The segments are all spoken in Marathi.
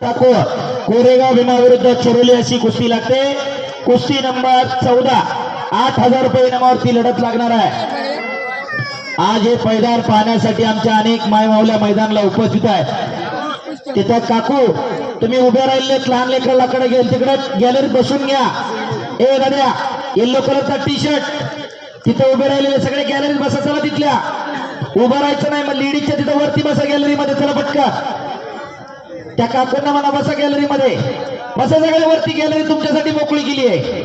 कोरेगाव भीमा विरुद्ध चोरोली अशी कुस्ती लागते। कुस्ती नंबर 14 8,000 रुपये इनामावरती लढत लागणार आहे। आज हे पैदार पाहण्यासाठी आमच्या अनेक मायमावल्या मैदानाला उपस्थित आहेत। तिथं काकू तुम्ही उभे राहिलेत लहान लेकराकडे गेल तिकडे गॅलरीत बसून घ्या। ए दादा येलो कलरचा टी शर्ट तिथे उभे राहिलेले सगळे गॅलरीत बसा। चला तिथल्या उभं राहायचं नाही, मग लेडीजच्या तिथं वरती बसा गॅलरी मध्ये। चला पटकन त्या काकूंना म्हणा बसा गॅलरी मध्ये, बसा सगळे वरती। गॅलरी तुमच्यासाठी मोकळी केली आहे।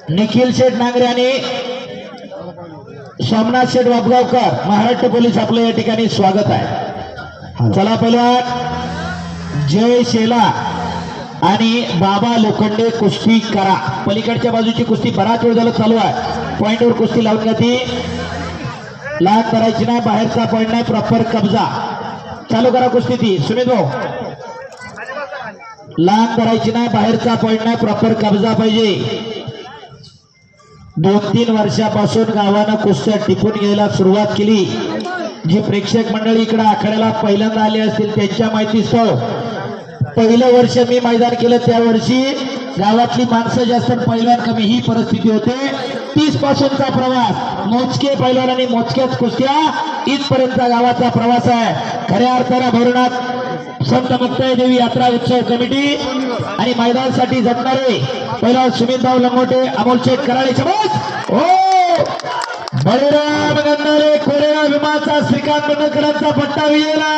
निखिल शेठ नांगरे आणि सोमनाथ शेठ वापगावकर महाराष्ट्र पोलीस आपलं या ठिकाणी स्वागत आहे। चला पहिला जय शेला आणि बाबा लोखंडे कुस्ती करा। पलीकडच्या बाजूची कुस्ती बराच वेळ झाला चालू आहे। पॉइंटवर कुस्ती लावून घ्या, ती लाग करायची नाही, बाहेरचा पॉइंट नाही, प्रॉपर कब्जा। चालू करा कुस्ती ती सुमित भाऊ, लाग करायची नाही, बाहेरचा पॉइंट नाही, प्रॉपर कब्जा पाहिजे। 2-3 वर्षापासून गावानं कुस्त्या टिकून घ्यायला सुरुवात केली। जी प्रेक्षक मंडळी इकडे आखाड्याला पहिल्यांदा आले असतील त्यांच्या माहितीस्तव पहिलं वर्ष मी मैदान केलं त्या वर्षी गावातली माणसं जास्त पैलवान कमी ही परिस्थिती होते। 30 पासूनचा प्रवास, मोजके पैलवान आणि मोजक्याच कुस्त्या इथपर्यंतचा गावाचा प्रवास आहे। खऱ्या अर्थानं भरणात संत मुक्ताई देवी यात्रा उत्सव कमिटी आणि मैदानासाठी झटणारे पहिला सुमितभाऊ लंगोटे, अमोल शेठ कराळे शबास। ओ बळीराम गंधारे कोरेगाव भीमाचा श्रीकांत बनकरांचा पट्टा विजेला।